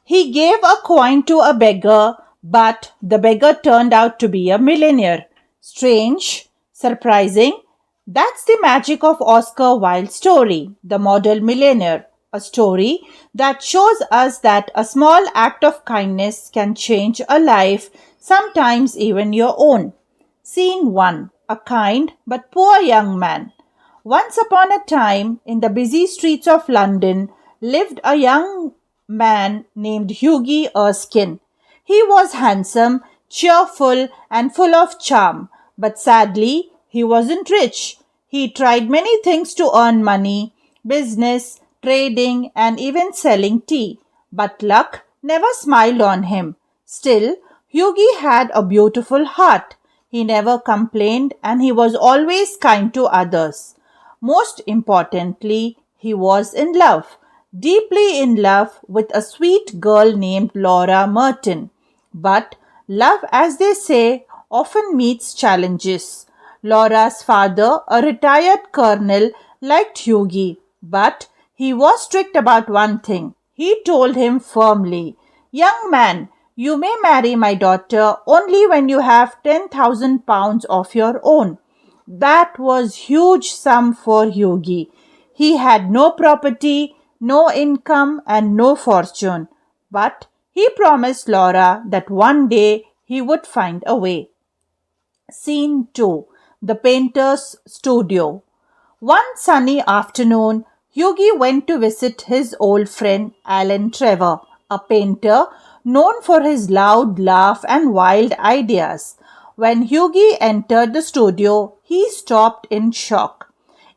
He gave a coin to a beggar, but the beggar turned out to be a millionaire. Strange, surprising. That's the magic of Oscar Wilde's story, The Model Millionaire, a story that shows us that a small act of kindness can change a life, sometimes even your own. Scene 1. A kind but poor young man. Once upon a time, in the busy streets of London, lived a young man named Hughie Erskine. He was handsome, cheerful, and full of charm, but sadly, he wasn't rich. He tried many things to earn money: business, trading, and even selling tea. But luck never smiled on him. Still, Hughie had a beautiful heart. He never complained and he was always kind to others. Most importantly, he was in love, deeply in love with a sweet girl named Laura Merton. But love, as they say, often meets challenges. Laura's father, a retired colonel, liked Hughie, but he was strict about one thing. He told him firmly, "Young man, you may marry my daughter only when you have £10,000 of your own." That was huge sum for Hughie. He had no property, no income, and no fortune. But he promised Laura that one day he would find a way. Scene 2. The Painter's Studio. One sunny afternoon, Hughie went to visit his old friend Alan Trevor, a painter known for his loud laugh and wild ideas. When Hughie entered the studio, he stopped in shock.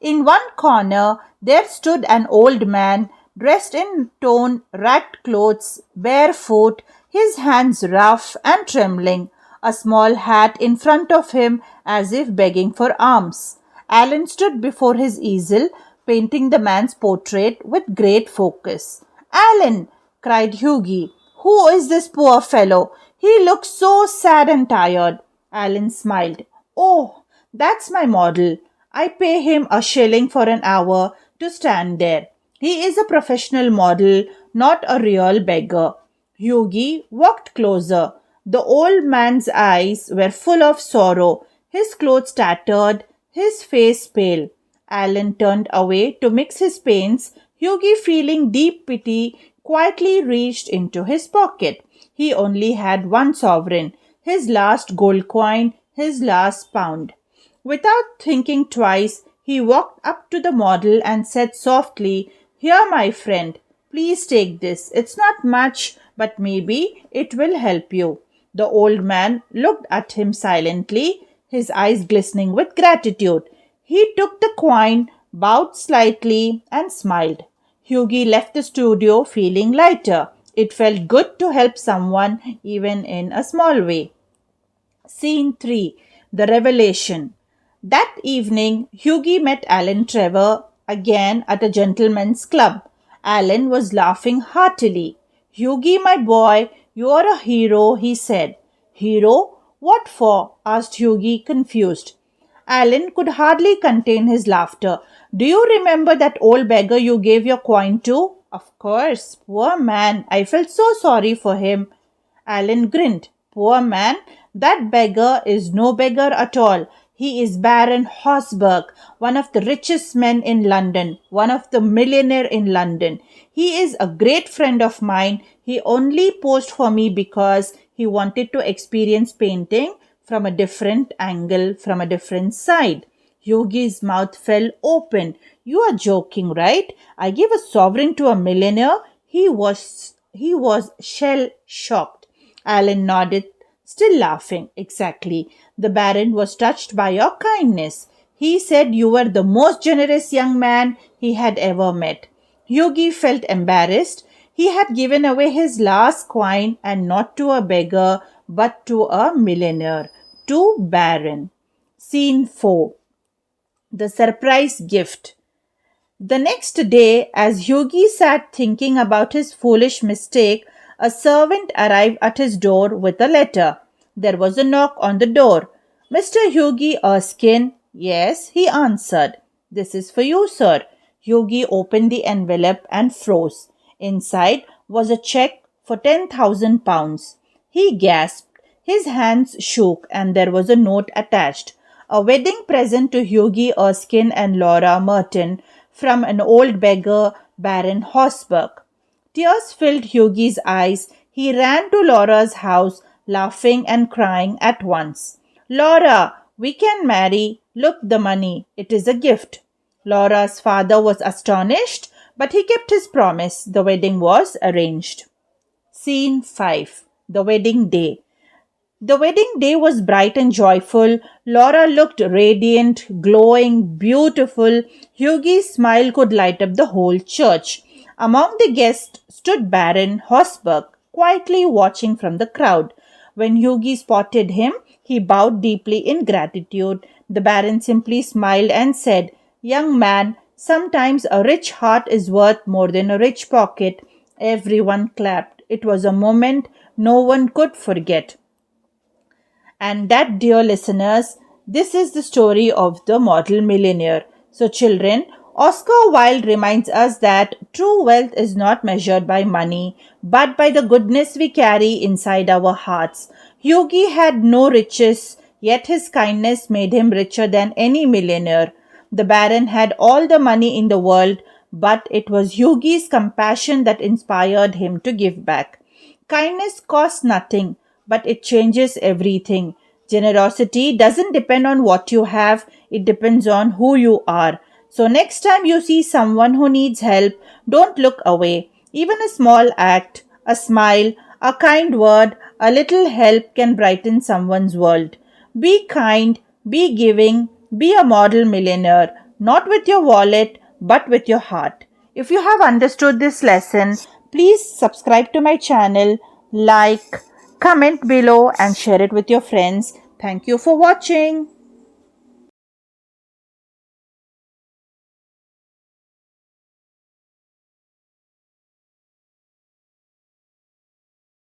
In one corner, there stood an old man dressed in torn, ragged clothes, barefoot, his hands rough and trembling, a small hat in front of him as if begging for alms. Alan stood before his easel, painting the man's portrait with great focus. "Alan!" cried Hughie. "Who is this poor fellow? He looks so sad and tired." Alan smiled. "Oh, that's my model. I pay him a shilling for an hour to stand there. He is a professional model, not a real beggar." Hughie walked closer. The old man's eyes were full of sorrow, his clothes tattered, his face pale. Alan turned away to mix his paints. Hughie, feeling deep pity, quietly reached into his pocket. He only had one sovereign, his last gold coin, his last pound. Without thinking twice, he walked up to the model and said softly, "Here, my friend, please take this. It's not much, but maybe it will help you." The old man looked at him silently, his eyes glistening with gratitude. He took the coin, bowed slightly, and smiled. Hughie left the studio feeling lighter. It felt good to help someone, even in a small way. Scene 3. The Revelation. That evening, Hughie met Alan Trevor again at a gentleman's club. Alan was laughing heartily. "Hughie, my boy, you are a hero," he said. "Hero? What for?" asked Hughie, confused. Alan could hardly contain his laughter. "Do you remember that old beggar you gave your coin to?" "Of course. Poor man. I felt so sorry for him." Alan grinned. "Poor man? That beggar is no beggar at all. He is Baron Horsburgh, one of the richest men in London, one of the millionaire in London. He is a great friend of mine. He only posed for me because he wanted to experience painting from a different angle, from a different side." Yogi's mouth fell open. "You are joking, right? I gave a sovereign to a millionaire?" He was shell-shocked. Alan nodded, still laughing. "Exactly. The Baron was touched by your kindness. He said you were the most generous young man he had ever met." Yogi felt embarrassed. He had given away his last coin, and not to a beggar, but to a millionaire, to Baron. Scene 4. The Surprise Gift. The next day, as Yogi sat thinking about his foolish mistake, a servant arrived at his door with a letter. There was a knock on the door. "Mr. Yogi Erskine?" "Yes," he answered. "This is for you, sir." Yogi opened the envelope and froze. Inside was a check for £10,000. He gasped. His hands shook, and there was a note attached. A wedding present to Hughie Erskine and Laura Merton from an old beggar, Baron Horsburgh. Tears filled Hughie's eyes. He ran to Laura's house, laughing and crying at once. Laura, we can marry. Look, the money. It is a gift. Laura's father was astonished, but he kept his promise. The wedding was arranged. Scene 5. The wedding day. The wedding day was bright and joyful. Laura looked radiant, glowing, beautiful. Hughie's smile could light up the whole church. Among the guests stood Baron Horsburgh, quietly watching from the crowd. When Hughie spotted him, he bowed deeply in gratitude. The Baron simply smiled and said, "Young man, sometimes a rich heart is worth more than a rich pocket." Everyone clapped. It was a moment no one could forget. And that, dear listeners, this is the story of the model millionaire. So, children, Oscar Wilde reminds us that true wealth is not measured by money, but by the goodness we carry inside our hearts. Hughie had no riches, yet his kindness made him richer than any millionaire. The Baron had all the money in the world, but it was Hughie's compassion that inspired him to give back. Kindness costs nothing, but it changes everything. Generosity doesn't depend on what you have, it depends on who you are. So next time you see someone who needs help, don't look away. Even a small act, a smile, a kind word, a little help can brighten someone's world. Be kind, be giving, be a model millionaire, not with your wallet, but with your heart. If you have understood this lesson, please subscribe to my channel, like, comment below and share it with your friends. Thank you for watching.